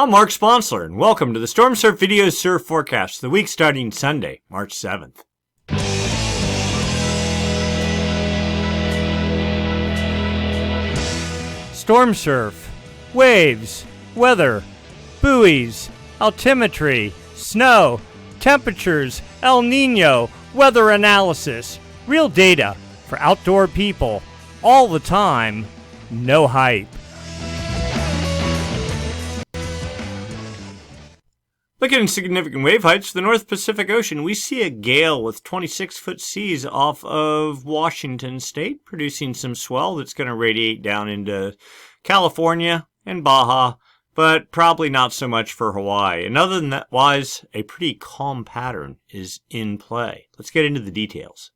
I'm Mark Sponsler, and welcome to the Stormsurf Video Surf Forecast, the week starting Sunday, March 7th. Stormsurf, waves, weather, buoys, altimetry, snow, temperatures, El Nino, weather analysis, real data for outdoor people, all the time, no hype. Looking at significant wave heights for the North Pacific Ocean, we see a gale with 26-foot seas off of Washington State, producing some swell that's going to radiate down into California and Baja, but probably not so much for Hawaii. And other than that, a pretty calm pattern is in play. Let's get into the details.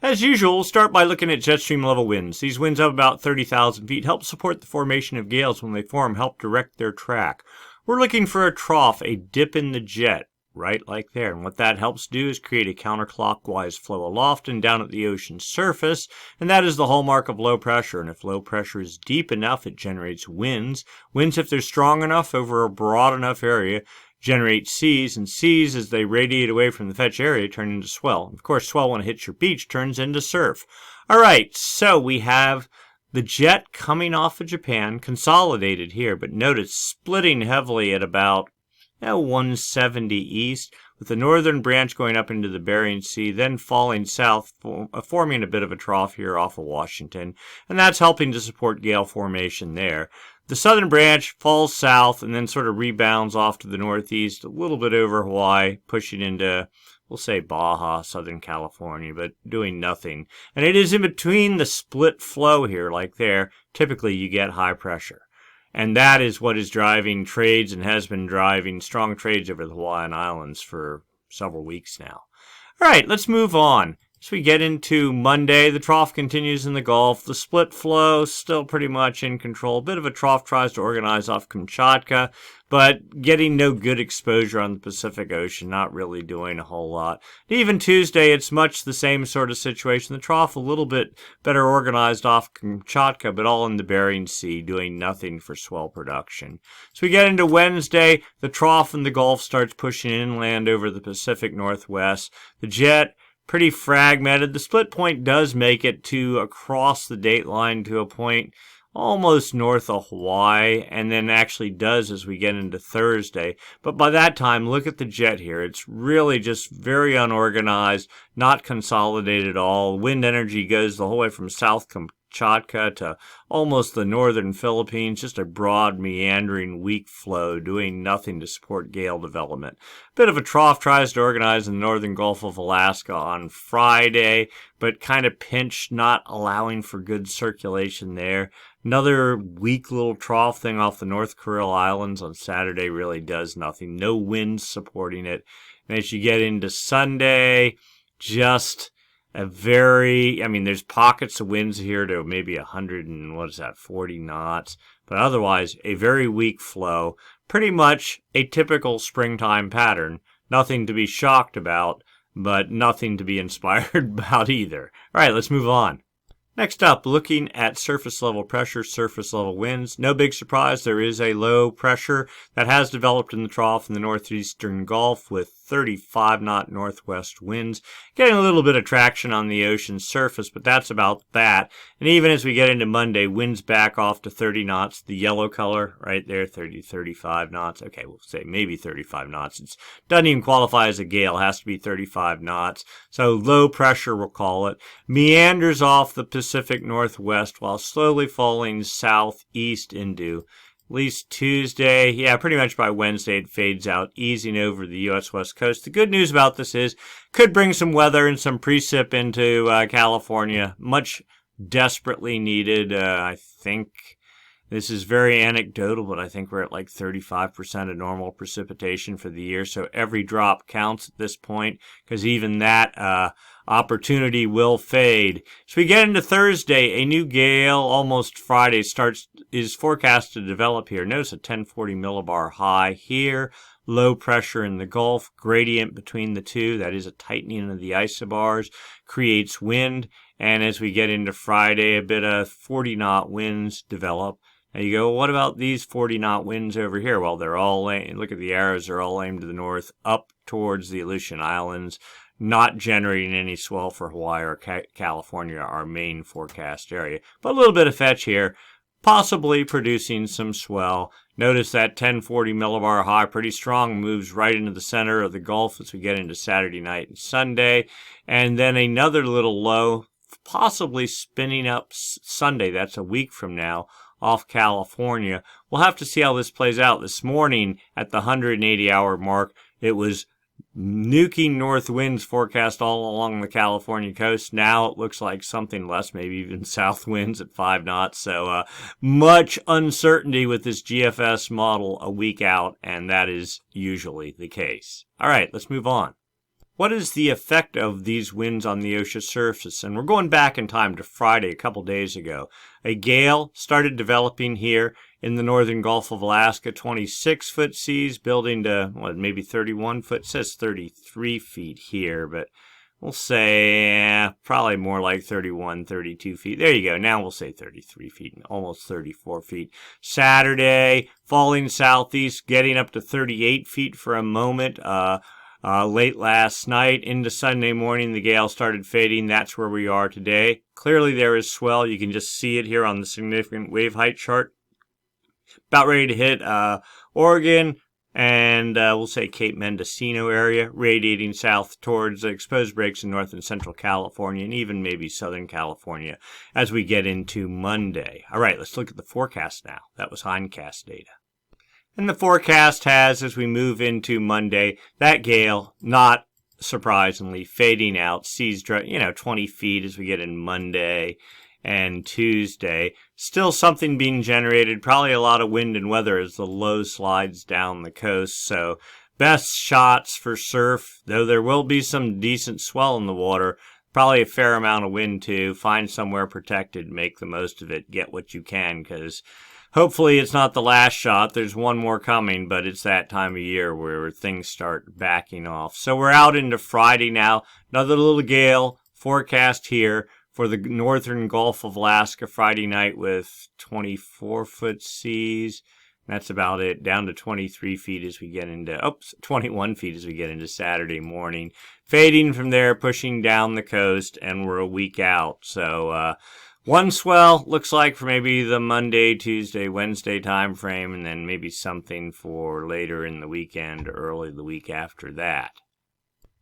As usual, we'll start by looking at jet stream level winds. These winds of about 30,000 feet help support the formation of gales when they form, help direct their track. We're looking for a trough, a dip in the jet, right like there. And what that helps do is create a counterclockwise flow aloft and down at the ocean surface. And that is the hallmark of low pressure. And if low pressure is deep enough, it generates winds. Winds, if they're strong enough over a broad enough area, generate seas. And seas, as they radiate away from the fetch area, turn into swell. Of course, swell, when it hits your beach, turns into surf. All right, so we have the jet coming off of Japan, consolidated here, but notice splitting heavily at about 170 east, with the northern branch going up into the Bering Sea, then falling south, forming a bit of a trough here off of Washington, and that's helping to support gale formation there. The southern branch falls south and then sort of rebounds off to the northeast, a little bit over Hawaii, pushing into, we'll say, Baja, Southern California, but doing nothing. And it is in between the split flow here, like there, typically you get high pressure. And that is what is driving trades and has been driving strong trades over the Hawaiian Islands for several weeks now. All right, let's move on. As we get into Monday, the trough continues in the Gulf. The split flow still pretty much in control. A bit of a trough tries to organize off Kamchatka, but getting no good exposure on the Pacific Ocean, not really doing a whole lot. Even Tuesday, it's much the same sort of situation. The trough a little bit better organized off Kamchatka, but all in the Bering Sea, doing nothing for swell production. So we get into Wednesday, the trough in the Gulf starts pushing inland over the Pacific Northwest. The jet, pretty fragmented. The split point does make it to across the date line to a point almost north of Hawaii, and then actually does as we get into Thursday. But by that time, look at the jet here. It's really just very unorganized, not consolidated at all. Wind energy goes the whole way from South Kamchatka to almost the northern Philippines, just a broad, meandering, weak flow, doing nothing to support gale development. Bit of a trough tries to organize in the northern Gulf of Alaska on Friday, but kind of pinched, not allowing for good circulation there. Another weak little trough thing off the North Kuril Islands on Saturday really does nothing. No winds supporting it. And as you get into Sunday, just there's pockets of winds here to maybe 40 knots. But otherwise, a very weak flow. Pretty much a typical springtime pattern. Nothing to be shocked about, but nothing to be inspired about either. All right, let's move on. Next up, looking at surface level pressure, surface level winds. No big surprise, there is a low pressure that has developed in the trough in the northeastern Gulf with 35-knot northwest winds. Getting a little bit of traction on the ocean surface, but that's about that. And even as we get into Monday, winds back off to 30 knots. The yellow color right there, 35 knots. Okay, we'll say maybe 35 knots. It doesn't even qualify as a gale. It has to be 35 knots. So low pressure, we'll call it. Meanders off the Pacific Northwest while slowly falling southeast into at least Tuesday. Yeah, pretty much by Wednesday it fades out, easing over the U.S. West Coast. The good news about this is could bring some weather and some precip into California. Much desperately needed. I think this is very anecdotal, but I think we're at like 35% of normal precipitation for the year. So every drop counts at this point, because even that opportunity will fade. So we get into Thursday, a new gale almost Friday is forecast to develop here. Notice a 1040 millibar high here. Low pressure in the Gulf, gradient between the two, that is a tightening of the isobars, creates wind. And as we get into Friday, a bit of 40-knot winds develop. Now you go, what about these 40-knot winds over here? Well, they're all, look at the arrows, they're all aimed to the north, up towards the Aleutian Islands, not generating any swell for Hawaii or California, our main forecast area. But a little bit of fetch here, possibly producing some swell. Notice that 1040 millibar high, pretty strong, moves right into the center of the Gulf as we get into Saturday night and Sunday. And then another little low, possibly spinning up Sunday, that's a week from now, off California. We'll have to see how this plays out. This morning at the 180-hour mark, it was nuking north winds forecast all along the California coast. Now it looks like something less, maybe even south winds at 5 knots. So much uncertainty with this GFS model a week out, and that is usually the case. All right, let's move on. What is the effect of these winds on the ocean surface? And we're going back in time to Friday, a couple days ago. A gale started developing here in the northern Gulf of Alaska, 26-foot seas, building to, what, maybe 31 foot? It says 33 feet here, but we'll say probably more like 31, 32 feet. There you go. Now we'll say 33 feet, almost 34 feet. Saturday, falling southeast, getting up to 38 feet for a moment. Late last night into Sunday morning, the gale started fading. That's where we are today. Clearly there is swell. You can just see it here on the significant wave height chart. About ready to hit Oregon and we'll say Cape Mendocino area, radiating south towards exposed breaks in North and Central California and even maybe Southern California as we get into Monday. All right, let's look at the forecast now. That was hindcast data. And the forecast has, as we move into Monday, that gale, not surprisingly, fading out, seas, 20 feet as we get in Monday and Tuesday. Still something being generated, probably a lot of wind and weather as the low slides down the coast. So best shots for surf, though there will be some decent swell in the water, probably a fair amount of wind too. Find somewhere protected, make the most of it, get what you can, because hopefully it's not the last shot. There's one more coming, but it's that time of year where things start backing off. So we're out into Friday now. Another little gale forecast here for the northern Gulf of Alaska Friday night with 24-foot seas. That's about it. Down to 23 feet as we get into, 21 feet as we get into Saturday morning. Fading from there, pushing down the coast, and we're a week out. So, one swell looks like for maybe the Monday, Tuesday, Wednesday time frame, and then maybe something for later in the weekend, early the week after that.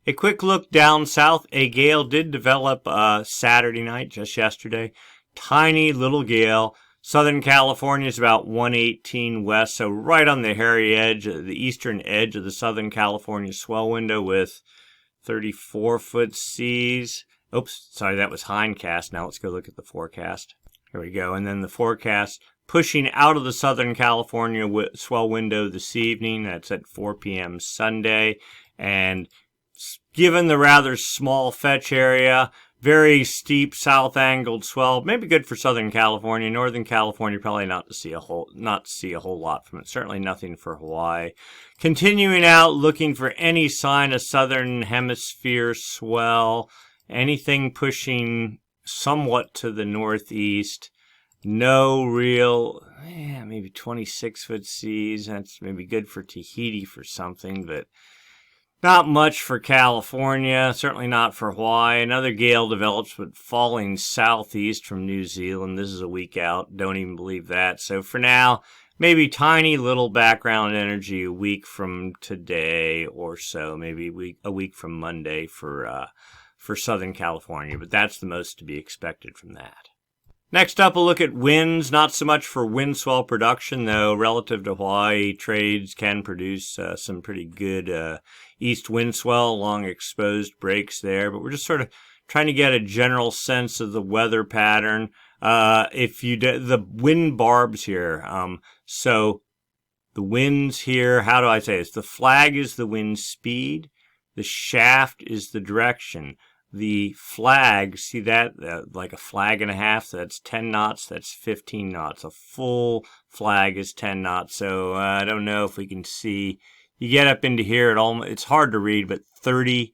A quick look down south. A gale did develop Saturday night, just yesterday. Tiny little gale. Southern California is about 118 west, so right on the hairy edge, the eastern edge of the Southern California swell window with 34-foot seas. Oops, sorry, that was hindcast. Now let's go look at the forecast. Here we go. And then the forecast pushing out of the Southern California swell window this evening. That's at 4 p.m. Sunday. And given the rather small fetch area, very steep south-angled swell, maybe good for Southern California. Northern California, probably not to see a whole lot from it. Certainly nothing for Hawaii. Continuing out, looking for any sign of Southern Hemisphere swell. Anything pushing somewhat to the northeast. No real, maybe 26-foot seas. That's maybe good for Tahiti for something, but not much for California. Certainly not for Hawaii. Another gale develops, but falling southeast from New Zealand. This is a week out. Don't even believe that. So for now, maybe tiny little background energy a week from today or so. Maybe a week from Monday for Southern California, but that's the most to be expected from that. Next up, we'll look at winds. Not so much for wind swell production, though. Relative to Hawaii, trades can produce some pretty good east wind swell along exposed breaks there, but we're just sort of trying to get a general sense of the weather pattern. The wind barbs here, so the winds here, how do I say this? The flag is the wind speed. The shaft is the direction. The flag, see that, like a flag and a half, so that's 10 knots, that's 15 knots. A full flag is 10 knots, so I don't know if we can see. You get up into here, it's hard to read, but 3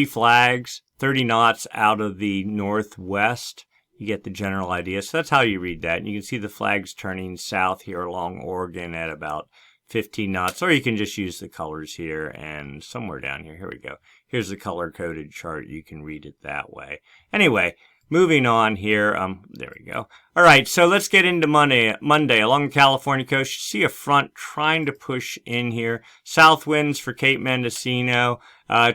flags, 30 knots out of the northwest you get the general idea. So that's how you read that. And you can see the flags turning south here along Oregon at about 15 knots, or you can just use the colors here and somewhere down here. Here we go. Here's the color-coded chart. You can read it that way. Anyway, moving on here. There we go. All right, so let's get into Monday. Along the California coast, you see a front trying to push in here. South winds for Cape Mendocino.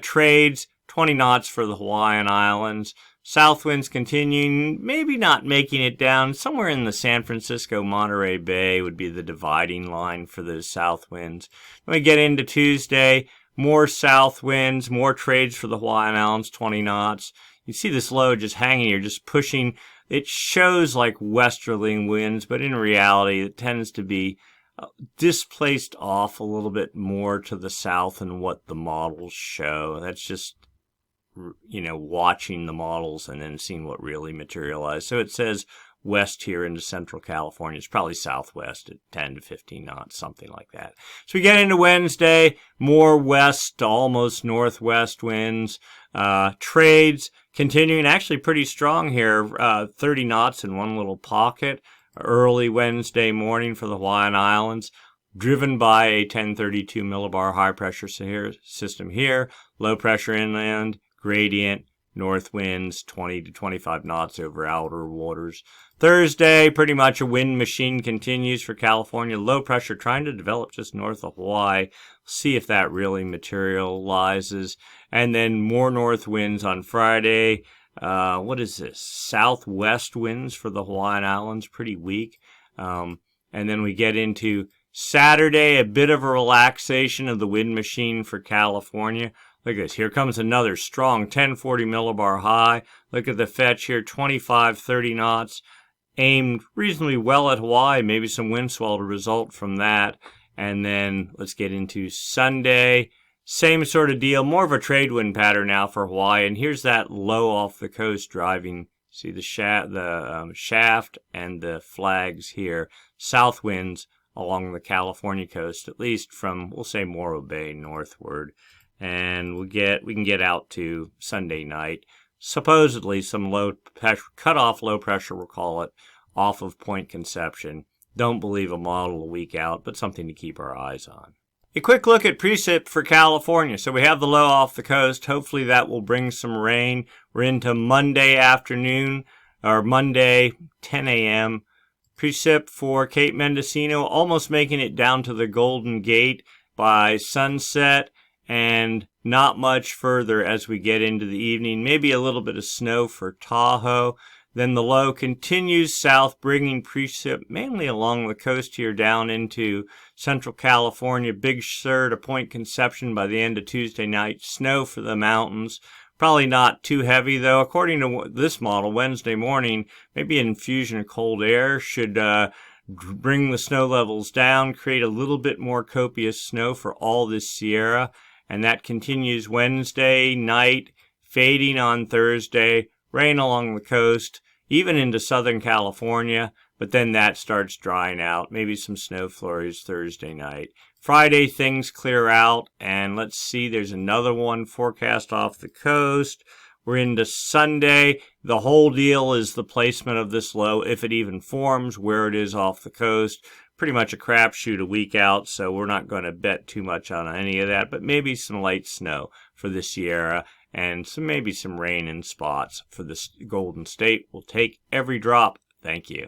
Trades, 20 knots for the Hawaiian Islands. South winds continuing, maybe not making it down. Somewhere in the San Francisco-Monterey Bay would be the dividing line for those south winds. Then we get into Tuesday, more south winds, more trades for the Hawaiian Islands, 20 knots. You see this low just hanging here, just pushing. It shows like westerly winds, but in reality, it tends to be displaced off a little bit more to the south than what the models show. That's just, you know, watching the models and then seeing what really materialized. So it says west here into central California. It's probably southwest at 10 to 15 knots, something like that. So we get into Wednesday, more west to almost northwest winds. Trades continuing actually pretty strong here, 30 knots in one little pocket. Early Wednesday morning for the Hawaiian Islands, driven by a 1032 millibar high pressure system here, low pressure inland, gradient, north winds, 20 to 25 knots over outer waters. Thursday, pretty much a wind machine continues for California. Low pressure trying to develop just north of Hawaii. See if that really materializes. And then more north winds on Friday. What is this? Southwest winds for the Hawaiian Islands, pretty weak. And then we get into Saturday, a bit of a relaxation of the wind machine for California. Look at this. Here comes another strong 1040 millibar high. Look at the fetch here, 25, 30 knots. Aimed reasonably well at Hawaii. Maybe some wind swell to result from that. And then let's get into Sunday. Same sort of deal. More of a trade wind pattern now for Hawaii. And here's that low off the coast driving. See the shaft and the flags here. South winds along the California coast, at least from, we'll say, Morro Bay northward. And we can get out to Sunday night. Supposedly some low pressure, cut-off low pressure, we'll call it, off of Point Conception. Don't believe a model a week out, but something to keep our eyes on. A quick look at precip for California. So we have the low off the coast. Hopefully that will bring some rain. We're into Monday afternoon, or Monday 10 a.m. Precip for Cape Mendocino, almost making it down to the Golden Gate by sunset, and not much further as we get into the evening. Maybe a little bit of snow for Tahoe. Then the low continues south, bringing precip mainly along the coast here down into central California. Big Sur to Point Conception by the end of Tuesday night. Snow for the mountains. Probably not too heavy, though. According to this model, Wednesday morning, maybe an infusion of cold air should bring the snow levels down, create a little bit more copious snow for all this Sierra. And that continues Wednesday night, fading on Thursday, rain along the coast, even into Southern California, but then that starts drying out. Maybe some snow flurries Thursday night. Friday, things clear out, and let's see, there's another one forecast off the coast. We're into Sunday. The whole deal is the placement of this low, if it even forms, where it is off the coast. Pretty much a crapshoot a week out, so we're not going to bet too much on any of that, but maybe some light snow for the Sierra and maybe some rain in spots for the Golden State. We'll take every drop. Thank you.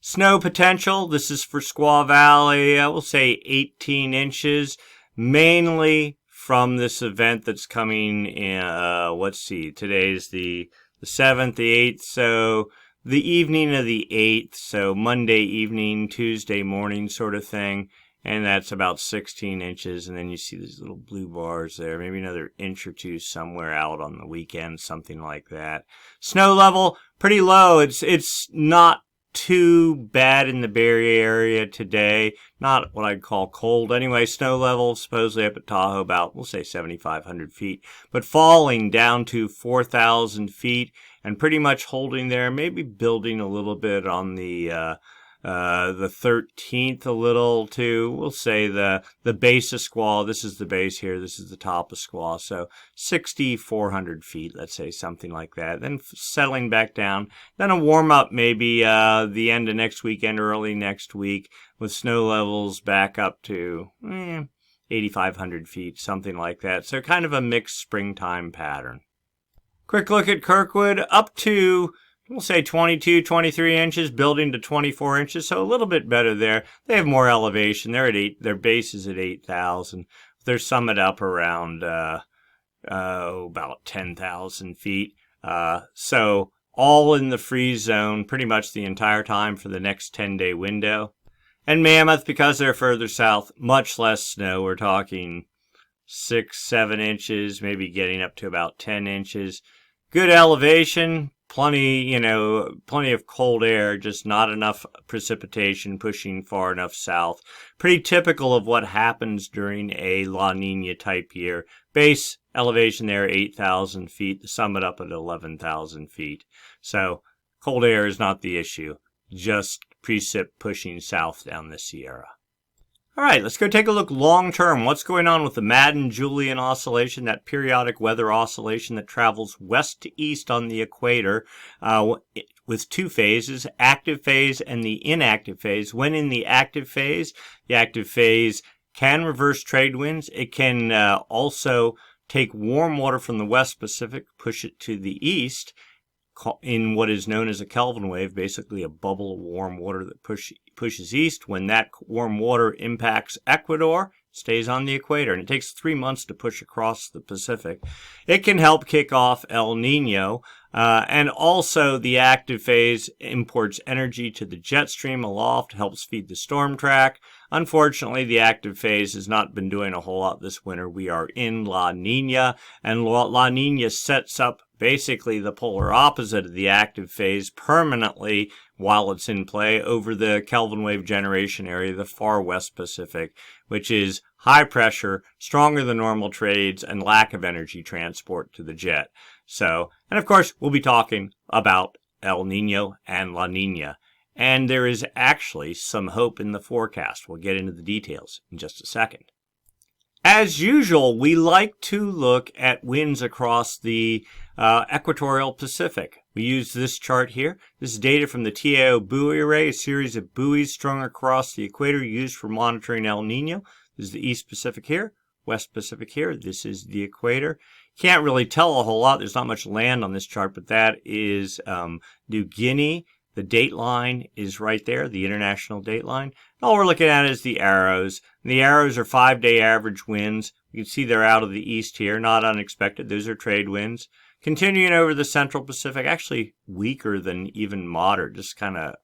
Snow potential. This is for Squaw Valley. I will say 18 inches, mainly from this event that's coming in, let's see, today's the 7th, the 8th, so the evening of the 8th, so Monday evening, Tuesday morning sort of thing, and that's about 16 inches, and then you see these little blue bars there, maybe another inch or two somewhere out on the weekend, something like that. Snow level, pretty low. It's not too bad in the Bay Area today. Not what I'd call cold. Anyway, snow level supposedly up at Tahoe about, we'll say 7,500 feet, but falling down to 4,000 feet and pretty much holding there, maybe building a little bit on the The 13th a little to, we'll say the base of squall. This is the base here. This is the top of squall. So 6,400 feet, let's say, something like that. Then settling back down. Then a warm up maybe the end of next weekend, early next week, with snow levels back up to 8,500 feet, something like that. So kind of a mixed springtime pattern. Quick look at Kirkwood, up to, we'll say 22, 23 inches, building to 24 inches, so a little bit better there. They have more elevation. They're at their base is at 8,000. Their summit up around about 10,000 feet. So all in the freeze zone pretty much the entire time for the next 10-day window. And Mammoth, because they're further south, much less snow. We're talking 6, 7 inches, maybe getting up to about 10 inches. Good elevation, plenty of cold air, just not enough precipitation pushing far enough south. Pretty typical of what happens during a La Nina type year. Base elevation there, 8,000 feet, the summit up at 11,000 feet. So cold air is not the issue, just precip pushing south down the Sierra. All right, let's go take a look long term. What's going on with the Madden-Julian oscillation, that periodic weather oscillation that travels west to east on the equator with two phases, active phase and the inactive phase. When in the active phase can reverse trade winds. It can also take warm water from the West Pacific, push it to the east in what is known as a Kelvin wave, basically a bubble of warm water that pushes east. When that warm water impacts Ecuador, stays on the equator, and it takes 3 months to push across the Pacific. It can help kick off El Nino, and also the active phase imports energy to the jet stream aloft, helps feed the storm track. Unfortunately, the active phase has not been doing a whole lot this winter. We are in La Nina, and La Nina sets up basically the polar opposite of the active phase permanently while it's in play over the Kelvin wave generation area, the far West Pacific, which is high pressure, stronger than normal trades, and lack of energy transport to the jet. So, and of course, we'll be talking about El Nino and La Nina. And there is actually some hope in the forecast. We'll get into the details in just a second. As usual, we like to look at winds across the Equatorial Pacific. We use this chart here. This is data from the TAO buoy array, a series of buoys strung across the equator used for monitoring El Nino. This is the East Pacific here, West Pacific here. This is the equator. Can't really tell a whole lot. There's not much land on this chart, but that is New Guinea. The date line is right there, the international date line. All we're looking at is the arrows. And the arrows are 5-day average winds. You can see they're out of the east here, not unexpected. Those are trade winds. Continuing over the Central Pacific, actually weaker than even moderate, just kind of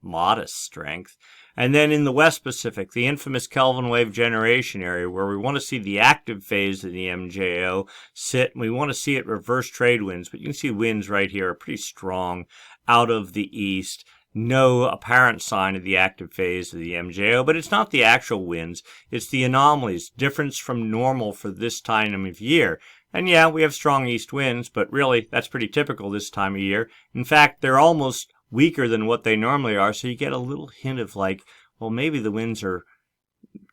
modest strength. And then in the West Pacific, the infamous Kelvin wave generation area, where we want to see the active phase of the MJO sit, and we want to see it reverse trade winds. But you can see winds right here are pretty strong out of the east. No apparent sign of the active phase of the MJO, but it's not the actual winds. It's the anomalies, difference from normal for this time of year. And yeah, we have strong east winds, but really, that's pretty typical this time of year. In fact, they're almost weaker than what they normally are, so you get a little hint of like, well, maybe the winds are,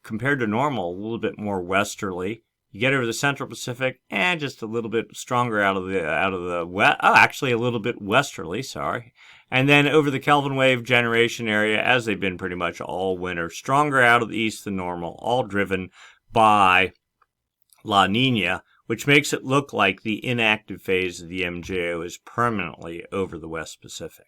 compared to normal, a little bit more westerly. You get over the Central Pacific, and just a little bit stronger out of the west. Oh, actually, a little bit westerly, sorry. And then over the Kelvin wave generation area, as they've been pretty much all winter, stronger out of the east than normal, all driven by La Nina, which makes it look like the inactive phase of the MJO is permanently over the West Pacific.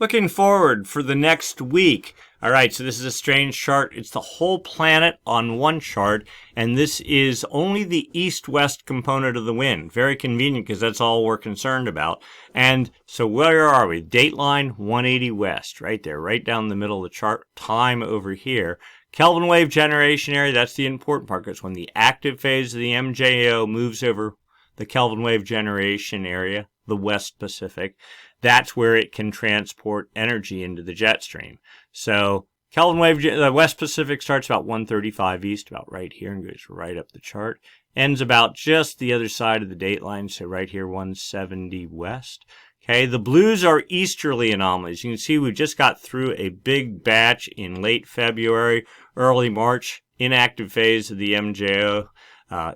Looking forward for the next week. All right, so this is a strange chart. It's the whole planet on one chart, and this is only the east-west component of the wind. Very convenient because that's all we're concerned about. And so where are we? Dateline 180 west, right there, right down the middle of the chart. Time over here. Kelvin wave generation area, that's the important part, because when the active phase of the MJO moves over the Kelvin wave generation area, the West Pacific, that's where it can transport energy into the jet stream. So Kelvin wave, the West Pacific starts about 135 east, about right here, and goes right up the chart. Ends about just the other side of the date line, so right here, 170 west. Okay, the blues are easterly anomalies. You can see we just got through a big batch in late February, early March, inactive phase of the MJO.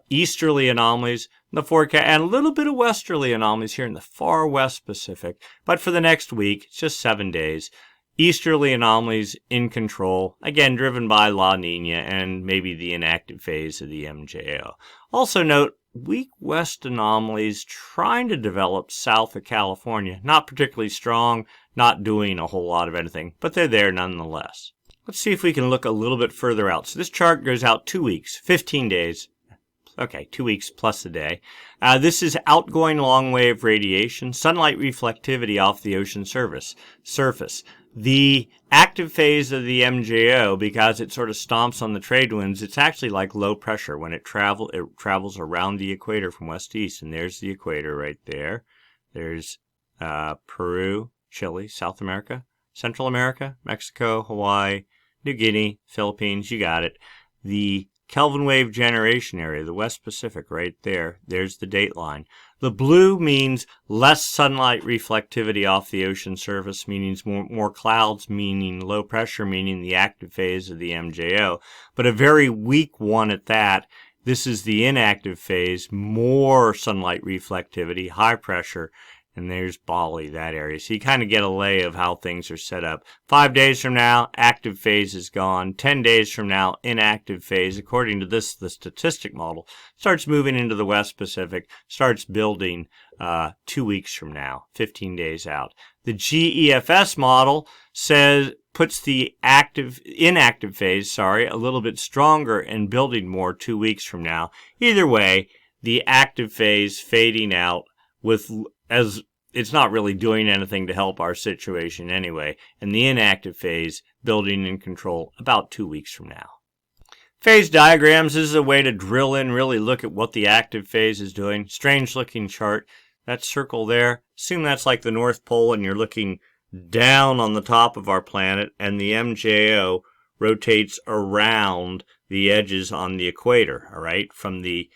Easterly anomalies in the forecast, and a little bit of westerly anomalies here in the far west Pacific. But for the next week, it's just 7 days. Easterly anomalies in control, again driven by La Nina and maybe the inactive phase of the MJO. Also note, weak west anomalies trying to develop south of California. Not particularly strong, not doing a whole lot of anything, but they're there nonetheless. Let's see if we can look a little bit further out. So this chart goes out 2 weeks, 15 days. Okay, 2 weeks plus a day. This is outgoing long wave radiation, sunlight reflectivity off the ocean surface. The active phase of the MJO, because it sort of stomps on the trade winds, it's actually like low pressure. When it travels around the equator from west to east, and there's the equator right there. There's Peru, Chile, South America, Central America, Mexico, Hawaii, New Guinea, Philippines, you got it. The Kelvin wave generation area, the West Pacific right there. There's the date line. The blue means less sunlight reflectivity off the ocean surface, meaning more clouds, meaning low pressure, meaning the active phase of the MJO. But a very weak one at that. This is the inactive phase, more sunlight reflectivity, high pressure. And there's Bali, that area. So you kind of get a lay of how things are set up. 5 days from now, active phase is gone. 10 days from now, inactive phase, according to this, the statistic model, starts moving into the West Pacific, starts building 2 weeks from now, 15 days out. The GEFS model puts the inactive phase, a little bit stronger and building more 2 weeks from now. Either way, the active phase fading out as it's not really doing anything to help our situation anyway, and the inactive phase building in control about 2 weeks from now. Phase diagrams, this is a way to drill in, really look at what the active phase is doing. Strange looking chart. That circle there, assume that's like the North Pole and you're looking down on the top of our planet, and the MJO rotates around the edges on the equator, all right, from the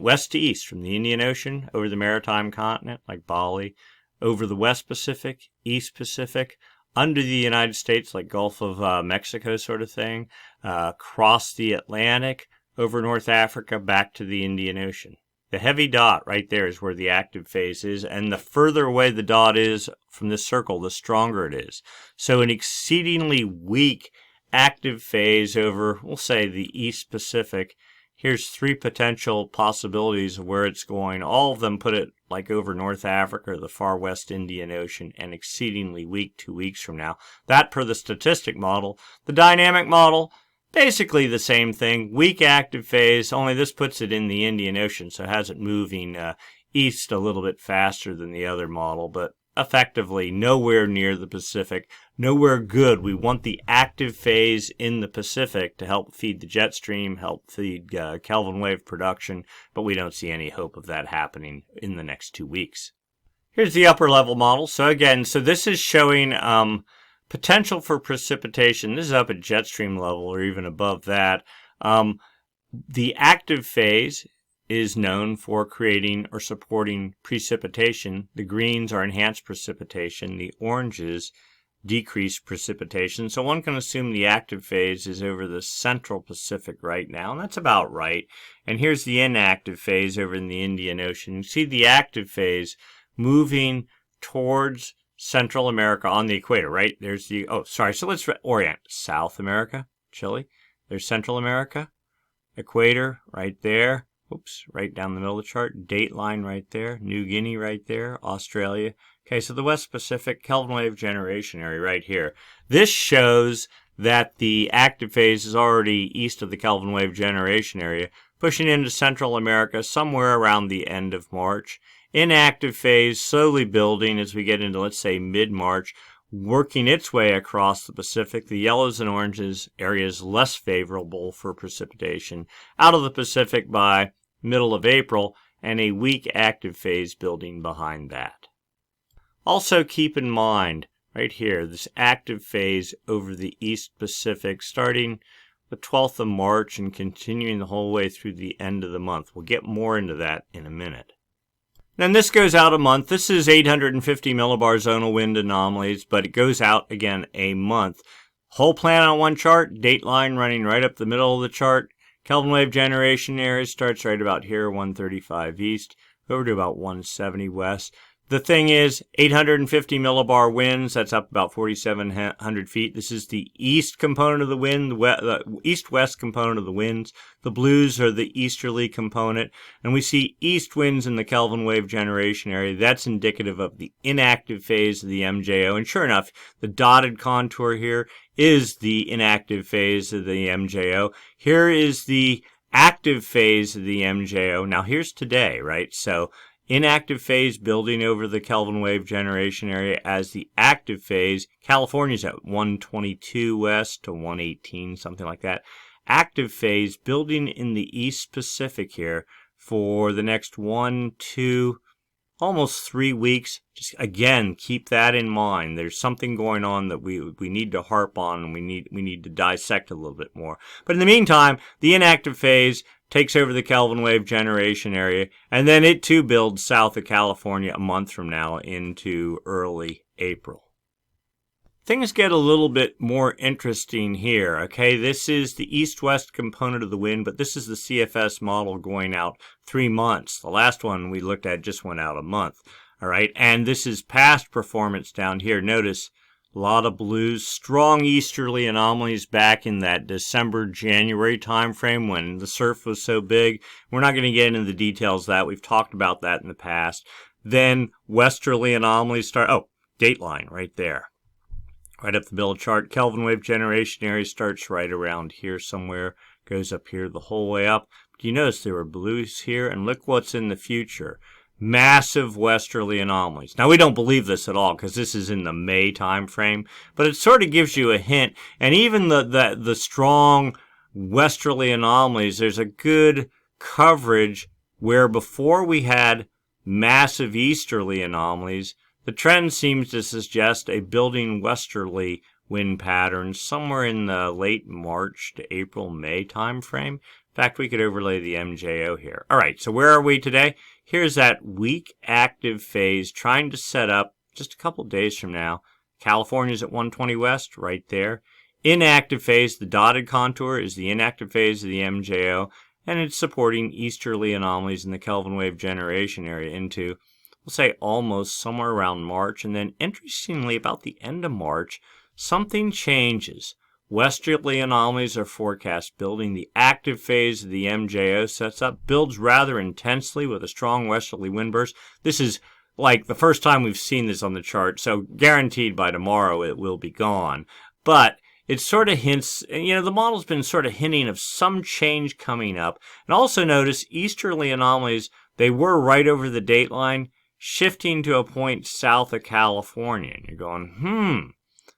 west to east, from the Indian Ocean over the maritime continent like Bali, over the West Pacific, East Pacific, under the United States like Gulf of Mexico sort of thing, across the Atlantic, over North Africa, back to the Indian Ocean. The heavy dot right there is where the active phase is, and the further away the dot is from this circle, the stronger it is. So an exceedingly weak active phase over, we'll say, the East Pacific. Here's 3 potential possibilities of where it's going. All of them put it like over North Africa or the far west Indian Ocean, and exceedingly weak 2 weeks from now. That per the statistic model. The dynamic model, basically the same thing. Weak active phase, only this puts it in the Indian Ocean, so it has it moving east a little bit faster than the other model, but effectively nowhere near the Pacific, nowhere good. We want the active phase in the Pacific to help feed the jet stream, help feed Kelvin wave production, but we don't see any hope of that happening in the next 2 weeks. Here's the upper level model. So this is showing potential for precipitation. This is up at jet stream level or even above that. The active phase is known for creating or supporting precipitation. The greens are enhanced precipitation. The oranges decrease precipitation. So one can assume the active phase is over the central Pacific right now, and that's about right. And here's the inactive phase over in the Indian Ocean. You see the active phase moving towards Central America on the equator, right? There's the, so let's orient. South America, Chile. There's Central America, equator right there. Oops, right down the middle of the chart. Date line right there. New Guinea right there. Australia. Okay, so the West Pacific Kelvin wave generation area right here. This shows that the active phase is already east of the Kelvin wave generation area, pushing into Central America somewhere around the end of March. Inactive phase slowly building as we get into, let's say, mid-March, working its way across the Pacific. The yellows and oranges areas less favorable for precipitation out of the Pacific by middle of April, and a weak active phase building behind that. Also keep in mind right here this active phase over the East Pacific starting the 12th of March and continuing the whole way through the end of the month. We'll get more into that in a minute. And this goes out a month. This is 850 millibar zonal wind anomalies, but it goes out again a month. Whole planet on one chart, date line running right up the middle of the chart. Kelvin wave generation area starts right about here, 135 east, over to about 170 west. The thing is, 850 millibar winds, that's up about 4,700 feet. This is the east component of the wind, the east-west component of the winds. The blues are the easterly component. And we see east winds in the Kelvin wave generation area. That's indicative of the inactive phase of the MJO. And sure enough, the dotted contour here is the inactive phase of the MJO. Here is the active phase of the MJO. Now here's today, right? So inactive phase building over the Kelvin wave generation area as the active phase. California's at 122 west to 118, something like that. Active phase building in the East Pacific here for the next 1, 2, almost 3 weeks. Just again, keep that in mind. There's something going on that we need to harp on, and we need to dissect a little bit more. But in the meantime, the inactive phase takes over the Kelvin wave generation area, and then it too builds south of California a month from now into early April. Things get a little bit more interesting here, okay? This is the east-west component of the wind, but this is the CFS model going out 3 months. The last one we looked at just went out a month, all right? And this is past performance down here. Notice a lot of blues, strong easterly anomalies back in that December-January time frame when the surf was so big. We're not going to get into the details of that. We've talked about that in the past. Then westerly anomalies start. Oh, dateline right there. Right up the middle chart. Kelvin wave generation area starts right around here somewhere. Goes up here the whole way up. Do you notice there were blues here? And look what's in the future. Massive westerly anomalies. Now, we don't believe this at all because this is in the May time frame, but it sort of gives you a hint. And even the strong westerly anomalies, there's a good coverage where before we had massive easterly anomalies, the trend seems to suggest a building westerly wind pattern somewhere in the late March to April, May time frame. In fact, we could overlay the MJO here. All right, so where are we today? Here's that weak active phase trying to set up just a couple days from now. California's at 120 west, right there. Inactive phase, the dotted contour is the inactive phase of the MJO, and it's supporting easterly anomalies in the Kelvin wave generation area into, we'll say, almost somewhere around March. And then, interestingly, about the end of March, something changes. Westerly anomalies are forecast building. The active phase of the MJO sets up, builds rather intensely with a strong westerly wind burst. This is like the first time we've seen this on the chart, so guaranteed by tomorrow it will be gone. But it sort of hints, the model's been sort of hinting of some change coming up. And also notice easterly anomalies, they were right over the date line, shifting to a point south of California. And you're going,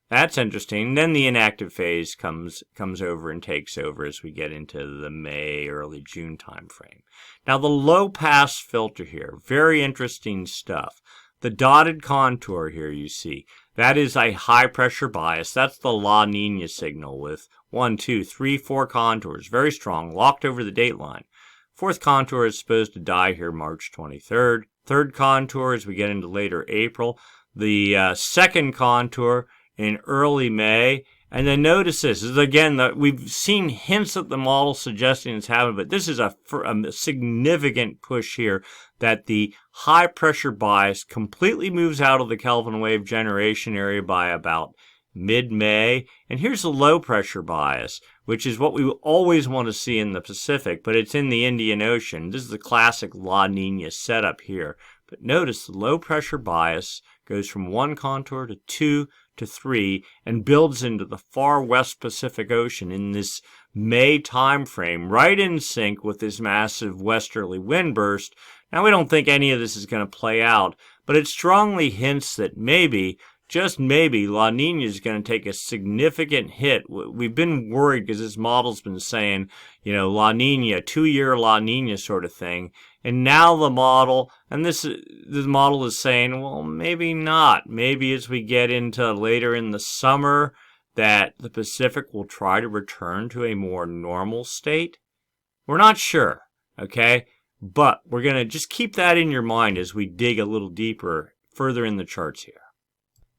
that's interesting. Then the inactive phase comes over and takes over as we get into the May, early June time frame. Now the low pass filter here, very interesting stuff. The dotted contour here you see, that is a high pressure bias. That's the La Nina signal with 1, 2, 3, 4 contours, very strong, locked over the date line. Fourth contour is supposed to die here March 23rd. Third contour as we get into later April. The second contour in early May. And then notice this is again, we've seen hints of the model suggesting it's happening, but this is a significant push here that the high pressure bias completely moves out of the Kelvin wave generation area by about mid-May. And here's the low pressure bias, which is what we always want to see in the Pacific, but it's in the Indian Ocean. This is the classic La Nina setup here. But notice the low pressure bias goes from 1 contour to 2 to 3 and builds into the far west Pacific Ocean in this May time frame, right in sync with this massive westerly wind burst. Now, we don't think any of this is going to play out, but it strongly hints that maybe, just maybe, La Nina is going to take a significant hit. We've been worried because this model's been saying, La Nina, 2-year La Nina sort of thing. And now the model, and the model is saying, well, maybe not. Maybe as we get into later in the summer that the Pacific will try to return to a more normal state. We're not sure, okay? But we're going to just keep that in your mind as we dig a little deeper further in the charts here.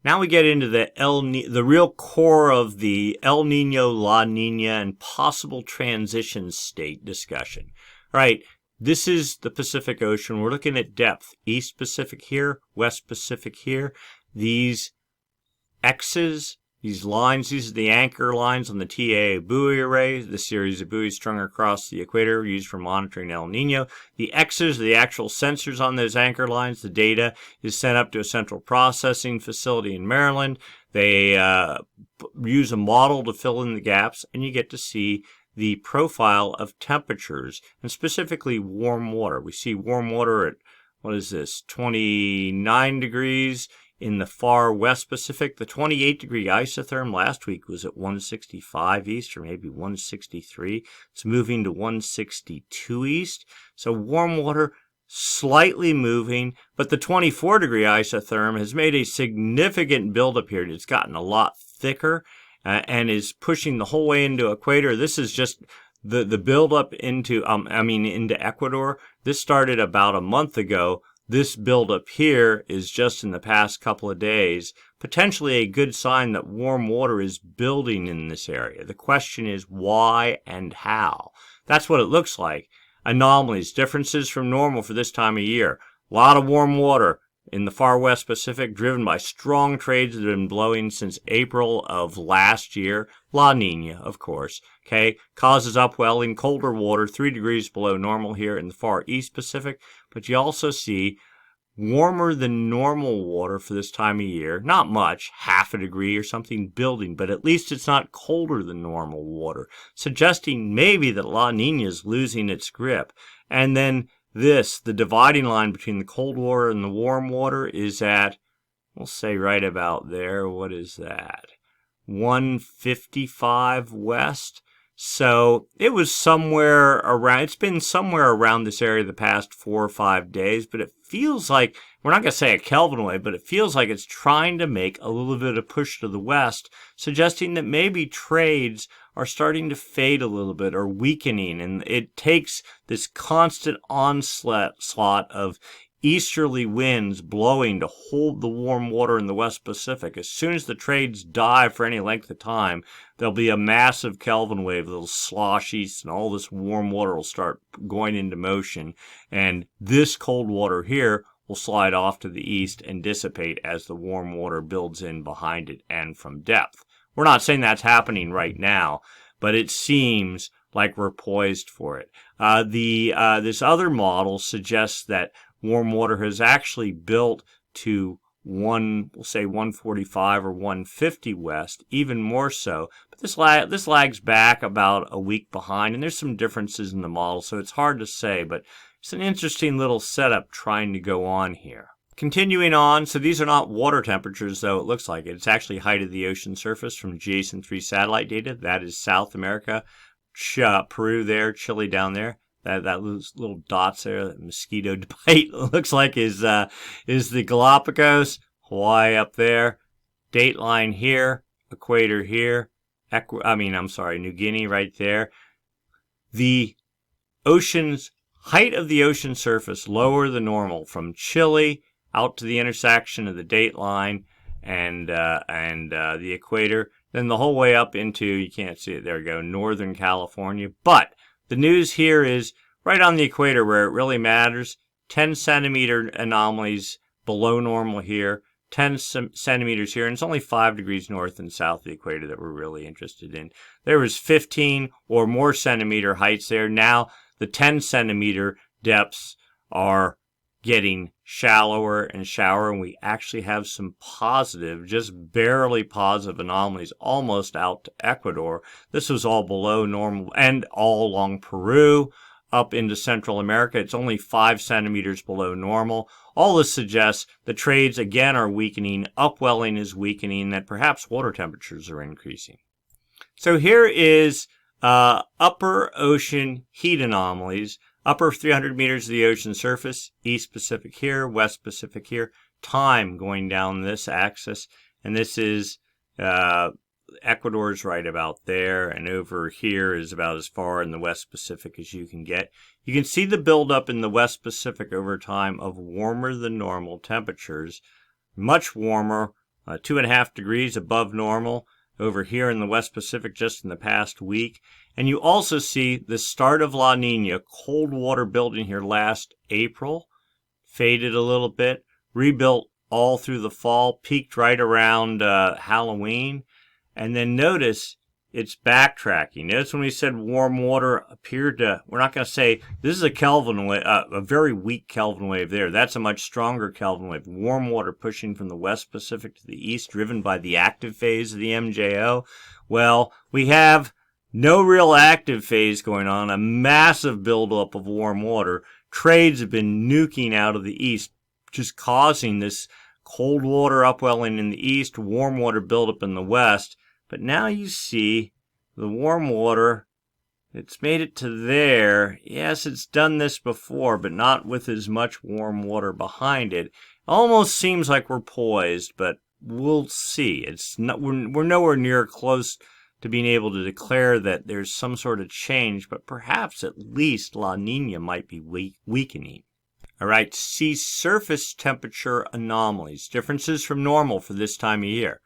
Now we get into the real core of the El Nino, La Nina, and possible transition state discussion. All right, this is the Pacific Ocean. We're looking at depth. East Pacific here, West Pacific here. These X's, these lines, these are the anchor lines on the TA buoy array, the series of buoys strung across the equator used for monitoring El Nino. The X's are the actual sensors on those anchor lines. The data is sent up to a central processing facility in Maryland. They use a model to fill in the gaps, and you get to see the profile of temperatures, and specifically warm water. We see warm water at, what is this, 29 degrees. In the far West Pacific, the 28-degree isotherm last week was at 165 east, or maybe 163. It's moving to 162 east. So warm water slightly moving, but the 24-degree isotherm has made a significant buildup here. It's gotten a lot thicker and is pushing the whole way into equator. This is just the buildup into into Ecuador. This started about a month ago. This buildup here is just in the past couple of days, potentially a good sign that warm water is building in this area. The question is why and how. That's what it looks like. Anomalies, differences from normal for this time of year. A lot of warm water in the far West Pacific, driven by strong trades that have been blowing since April of last year. La Nina, of course. Okay, causes upwelling, colder water, 3 degrees below normal here in the far East Pacific. But you also see warmer than normal water for this time of year. Not much, half a degree or something building, but at least it's not colder than normal water, suggesting maybe that La Nina is losing its grip. And then this, the dividing line between the cold water and the warm water, is at, we'll say right about there. What is that? 155 west. So it was somewhere around, it's been somewhere around this area the past 4 or 5 days, but it feels like, we're not going to say a Kelvin wave, but it feels like it's trying to make a little bit of push to the west, suggesting that maybe trades are starting to fade a little bit or weakening, and it takes this constant onslaught of easterly winds blowing to hold the warm water in the West Pacific. As soon as the trades dive for any length of time, there'll be a massive Kelvin wave that'll slosh east, and all this warm water will start going into motion. And this cold water here will slide off to the east and dissipate as the warm water builds in behind it and from depth. We're not saying that's happening right now, but it seems like we're poised for it. This other model suggests that warm water has actually built to we'll say 145 or 150 west, even more so. But this lags back about a week behind, and there's some differences in the model, so it's hard to say, but it's an interesting little setup trying to go on here. Continuing on, so these are not water temperatures, though it looks like it. It's actually height of the ocean surface from JASON-3 satellite data. That is South America, Peru there, Chile down there. That little dots there, that mosquito bite looks like is the Galapagos. Hawaii up there, dateline here, equator here, New Guinea right there. The ocean's height of the ocean surface lower than normal from Chile out to the intersection of the dateline and the equator, then the whole way up into, you can't see it, there we go, northern California. But the news here is right on the equator where it really matters, 10 centimeter anomalies below normal here, 10 centimeters here, and it's only 5 degrees north and south of the equator that we're really interested in. There was 15 or more centimeter heights there. Now the 10 centimeter depths are getting shallower and shallower, and we actually have some positive, just barely positive anomalies almost out to Ecuador. This was all below normal and all along Peru up into Central America. It's only 5 centimeters below normal. All this suggests the trades again are weakening, upwelling is weakening, that perhaps water temperatures are increasing. So here is upper ocean heat anomalies. Upper 300 meters of the ocean surface, East Pacific here, West Pacific here, time going down this axis, and this is Ecuador's right about there, and over here is about as far in the West Pacific as you can get. You can see the buildup in the West Pacific over time of warmer than normal temperatures. Much warmer, 2.5 degrees above normal over here in the West Pacific just in the past week. And you also see the start of La Nina, cold water building here last April, faded a little bit, rebuilt all through the fall, peaked right around Halloween. And then notice it's backtracking. Notice when we said warm water appeared to, we're not going to say this is a Kelvin wave, a very weak Kelvin wave there. That's a much stronger Kelvin wave. Warm water pushing from the West Pacific to the east, driven by the active phase of the MJO. Well, we have no real active phase going on, a massive buildup of warm water. Trades have been nuking out of the east, just causing this cold water upwelling in the east, warm water buildup in the west. But now you see the warm water, it's made it to there. Yes, it's done this before, but not with as much warm water behind it. Almost seems like we're poised, but we'll see. It's not, we're nowhere near close to being able to declare that there's some sort of change, but perhaps at least La Nina might be weakening. All right, sea surface temperature anomalies, differences from normal for this time of year.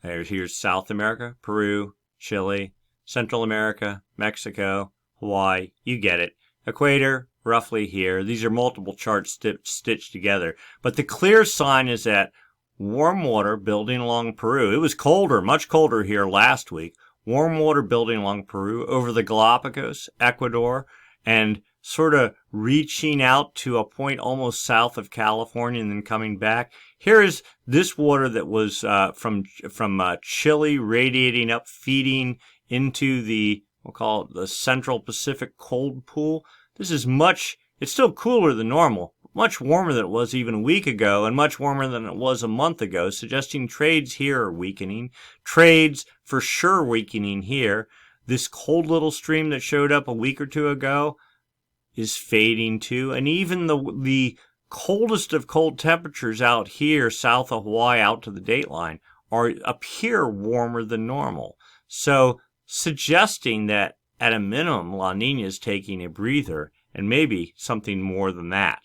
Here's South America, Peru, Chile, Central America, Mexico, Hawaii, you get it. Equator, roughly here. These are multiple charts stitched together. But the clear sign is that warm water building along Peru. It was colder, much colder here last week. Warm water building along Peru, over the Galapagos, Ecuador, and sort of reaching out to a point almost south of California and then coming back. Here is this water that was from Chile radiating up, feeding into the, we'll call it the Central Pacific cold pool. This is it's still cooler than normal, much warmer than it was even a week ago, and much warmer than it was a month ago, suggesting trades here are weakening. Trades for sure weakening here. This cold little stream that showed up a week or two ago is fading too, and even the coldest of cold temperatures out here south of Hawaii out to the dateline appear warmer than normal. So suggesting that at a minimum La Nina is taking a breather, and maybe something more than that.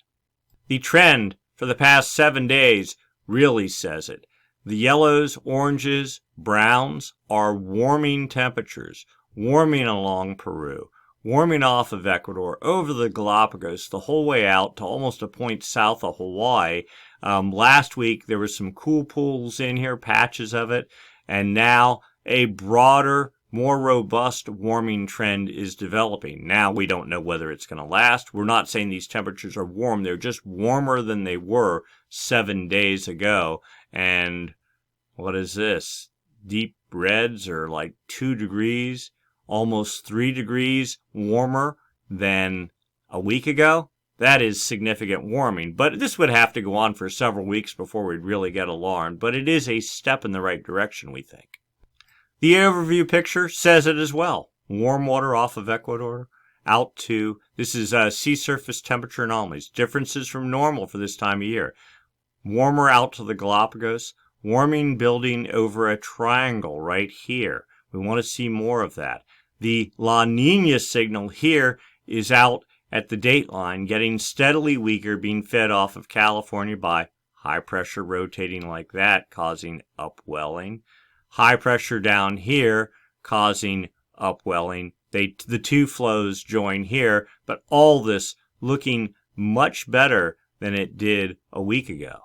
The trend for the past 7 days really says it. The yellows, oranges, browns are warming temperatures, warming along Peru, warming off of Ecuador, over the Galapagos, the whole way out to almost a point south of Hawaii. Last week there were some cool pools in here, patches of it, and now a broader, more robust warming trend is developing. Now we don't know whether it's going to last. We're not saying these temperatures are warm. They're just warmer than they were 7 days ago. And what is this? Deep reds are like 2 degrees, almost 3 degrees warmer than a week ago. That is significant warming. But this would have to go on for several weeks before we'd really get alarmed. But it is a step in the right direction, we think. The overview picture says it as well. Warm water off of Ecuador out to, this is sea surface temperature anomalies, differences from normal for this time of year. Warmer out to the Galapagos, warming building over a triangle right here. We want to see more of that. The La Nina signal here is out at the dateline, getting steadily weaker, being fed off of California by high pressure rotating like that, causing upwelling. High pressure down here causing upwelling. The two flows join here, but all this looking much better than it did a week ago.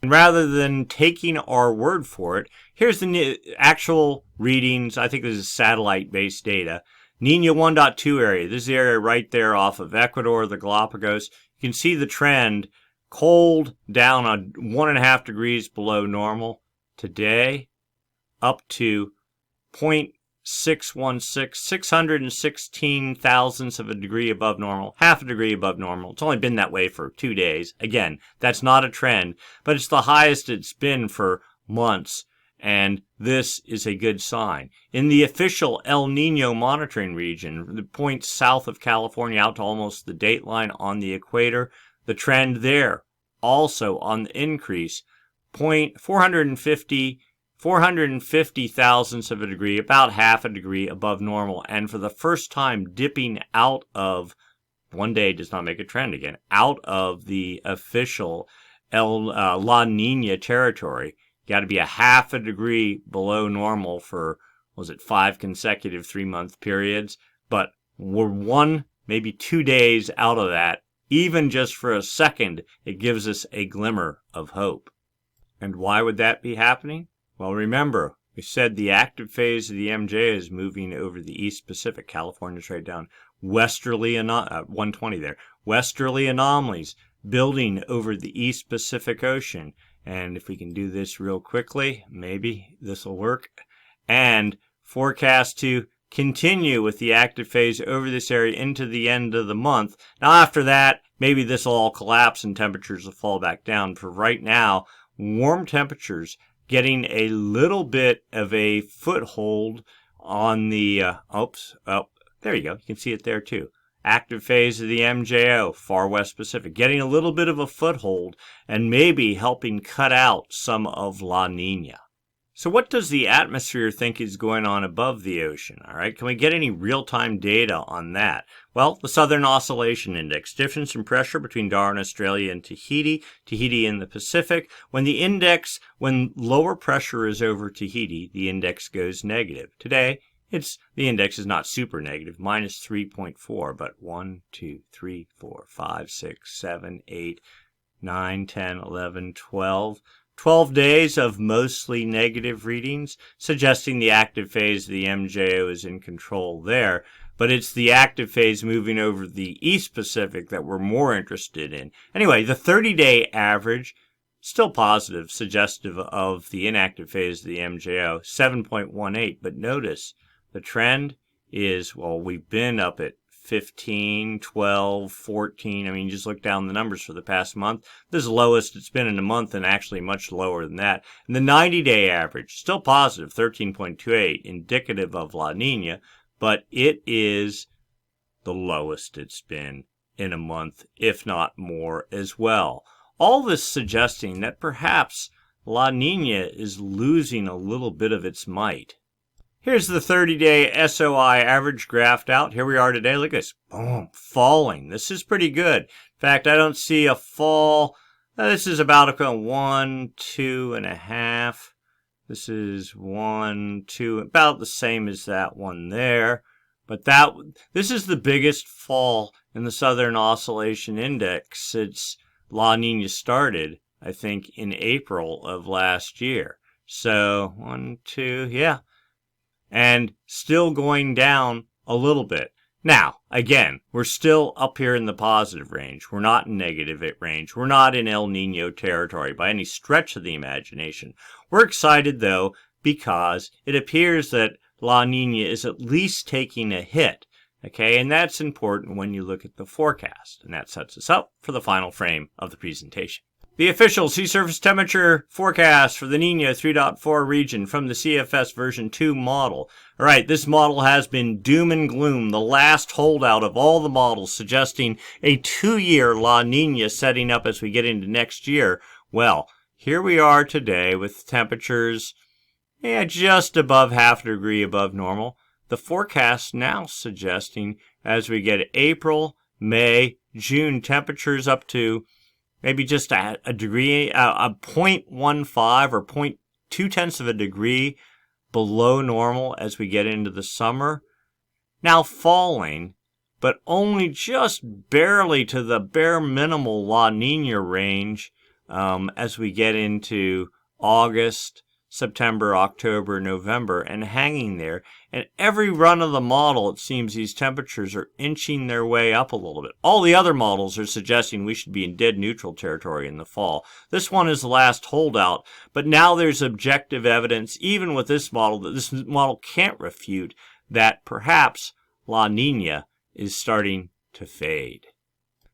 And rather than taking our word for it, here's the actual readings. I think this is satellite-based data. Nina 1.2 area. This is the area right there off of Ecuador, the Galapagos. You can see the trend. Cold down on 1.5 degrees below normal. Today, up to 0.616, 616 thousandths of a degree above normal, half a degree above normal. It's only been that way for 2 days. Again, that's not a trend, but it's the highest it's been for months, and this is a good sign. In the official El Nino monitoring region, the point south of California out to almost the dateline on the equator, the trend there also on the increase, 450 450 thousandths of a degree, about half a degree above normal, and for the first time dipping out of, one day does not make a trend again, out of the official La Nina territory. Got to be a half a degree below normal for, was it 5 consecutive 3-month periods? But we're 1, maybe 2 days out of that. Even just for a second, it gives us a glimmer of hope. And why would that be happening? Well, remember, we said the active phase of the MJ is moving over the East Pacific. California's right down. Westerly, 120 there. Westerly anomalies building over the East Pacific Ocean. And if we can do this real quickly, maybe this will work. And forecast to continue with the active phase over this area into the end of the month. Now, after that, maybe this will all collapse and temperatures will fall back down. For right now, warm temperatures getting a little bit of a foothold on the, there you go. You can see it there too. Active phase of the MJO, far west Pacific, getting a little bit of a foothold and maybe helping cut out some of La Nina. So what does the atmosphere think is going on above the ocean? All right, can we get any real-time data on that? Well, the Southern Oscillation Index, difference in pressure between Darwin, Australia, and Tahiti, Tahiti in the Pacific. When lower pressure is over Tahiti, the index goes negative. Today, the index is not super negative, minus 3.4, but 1, 2, 3, 4, 5, 6, 7, 8, 9, 10, 11, 12. 12 days of mostly negative readings, suggesting the active phase of the MJO is in control there. But it's the active phase moving over the East Pacific that we're more interested in. Anyway, the 30-day average, still positive, suggestive of the inactive phase of the MJO, 7.18. But notice, the trend is, well, we've been up at 15, 12, 14. I mean, just look down the numbers for the past month. This is the lowest it's been in a month and actually much lower than that. And the 90-day average, still positive, 13.28, indicative of La Nina, but it is the lowest it's been in a month, if not more as well. All this suggesting that perhaps La Nina is losing a little bit of its might. Here's the 30-day SOI average graphed out. Here we are today. Look at this. Boom. Falling. This is pretty good. In fact, I don't see a fall. This is about a 1, 2.5. This is 1, 2, about the same as that one there. But this is the biggest fall in the Southern Oscillation Index since La Nina started, I think, in April of last year. So, 1, 2, yeah. And still going down a little bit. Now, again, we're still up here in the positive range. We're not in negative range. We're not in El Nino territory by any stretch of the imagination. We're excited, though, because it appears that La Nina is at least taking a hit. Okay, and that's important when you look at the forecast. And that sets us up for the final frame of the presentation. The official sea surface temperature forecast for the Nina 3.4 region from the CFS version 2 model. All right, this model has been doom and gloom, the last holdout of all the models suggesting a 2-year La Nina setting up as we get into next year. Well, here we are today with temperatures just above half a degree above normal. The forecast now suggesting as we get April, May, June temperatures up to maybe just a degree, a 0.15 or 0.2 of a degree below normal as we get into the summer. Now falling, but only just barely to the bare minimal La Nina range as we get into August, September, October, November, and hanging there. And every run of the model, it seems these temperatures are inching their way up a little bit. All the other models are suggesting we should be in dead neutral territory in the fall. This one is the last holdout, but now there's objective evidence, even with this model, that this model can't refute that perhaps La Nina is starting to fade.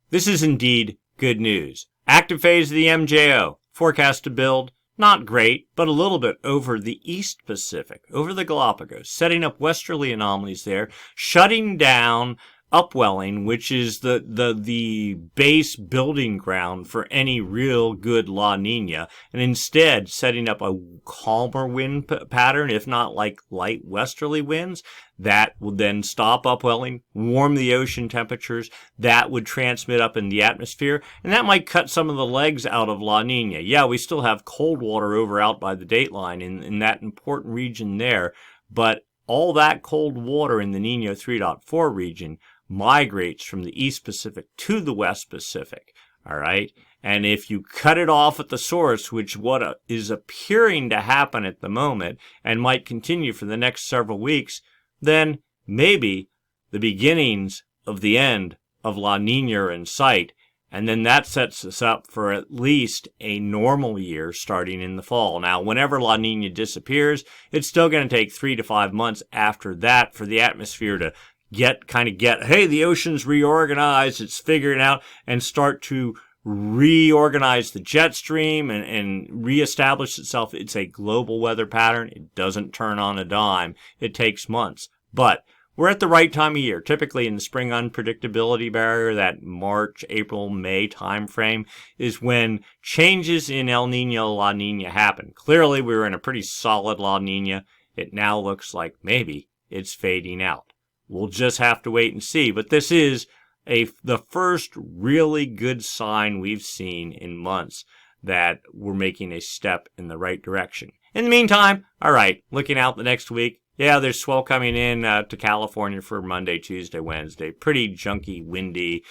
This is indeed good news. Active phase of the MJO, forecast to build, not great, but a little bit over the East Pacific, over the Galapagos, setting up westerly anomalies there, shutting down upwelling, which is the base building ground for any real good La Nina, and instead setting up a calmer wind pattern, if not like light westerly winds, that would then stop upwelling, warm the ocean temperatures, that would transmit up in the atmosphere, and that might cut some of the legs out of La Nina. Yeah, we still have cold water over out by the dateline in that important region there, but all that cold water in the Nino 3.4 region migrates from the East Pacific to the West Pacific, all right? And if you cut it off at the source, which what is appearing to happen at the moment and might continue for the next several weeks, then maybe the beginnings of the end of La Nina are in sight, and then that sets us up for at least a normal year starting in the fall. Now, whenever La Nina disappears, it's still going to take 3 to 5 months after that for the atmosphere to get, hey, the ocean's reorganized, it's figuring out, and start to reorganize the jet stream and reestablish itself. It's a global weather pattern. It doesn't turn on a dime. It takes months. But we're at the right time of year. Typically in the spring unpredictability barrier, that March, April, May time frame is when changes in El Nino, La Nina happen. Clearly, we were in a pretty solid La Nina. It now looks like maybe it's fading out. We'll just have to wait and see. But this is the first really good sign we've seen in months that we're making a step in the right direction. In the meantime, all right, looking out the next week, yeah, there's swell coming in to California for Monday, Tuesday, Wednesday. Pretty junky, windy,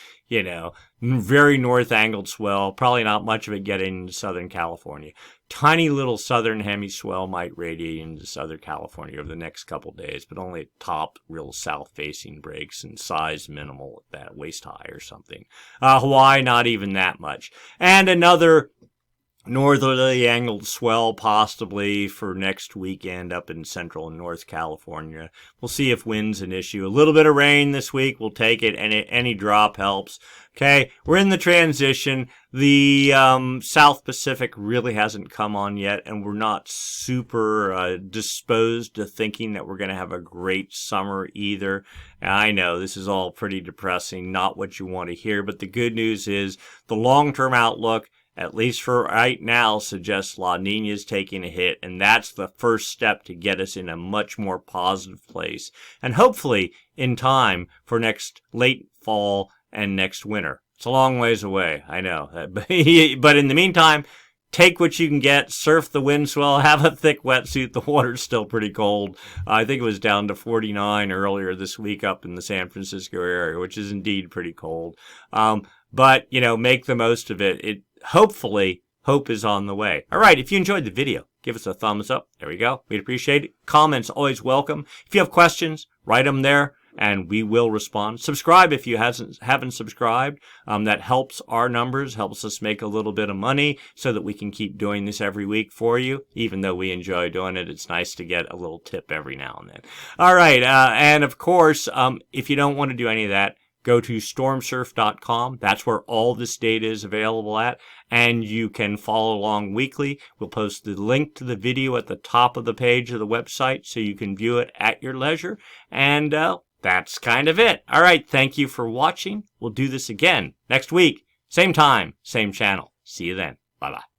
very north-angled swell. Probably not much of it getting into Southern California. Tiny little southern hemi swell might radiate into Southern California over the next couple days, but only at top real south-facing breaks and size minimal at that, waist high or something. Hawaii, not even that much. And another northerly angled swell possibly for next weekend up in central and north California. We'll see if wind's an issue. A little bit of rain this week, we'll take it, and any drop helps. Okay, we're in the transition. The South Pacific really hasn't come on yet, and we're not super disposed to thinking that we're going to have a great summer either. I know this is all pretty depressing, not what you want to hear, but the good news is the long-term outlook, at least for right now, suggests La Nina is taking a hit, and that's the first step to get us in a much more positive place, and hopefully in time for next late fall and next winter. It's a long ways away, I know, but in the meantime, take what you can get, surf the wind swell, have a thick wetsuit. The water's still pretty cold. I think it was down to 49 earlier this week up in the San Francisco area, which is indeed pretty cold. But, make the most of it. Hopefully, hope is on the way. All right, if you enjoyed the video, give us a thumbs up. There we go. We'd appreciate it. Comments always welcome. If you have questions, write them there, and we will respond. Subscribe if you haven't subscribed. That helps our numbers, helps us make a little bit of money so that we can keep doing this every week for you. Even though we enjoy doing it, it's nice to get a little tip every now and then. All right, and of course, if you don't want to do any of that, go to stormsurf.com. That's where all this data is available at, and you can follow along weekly. We'll post the link to the video at the top of the page of the website so you can view it at your leisure, and that's kind of it. All right, thank you for watching. We'll do this again next week. Same time, same channel. See you then. Bye-bye.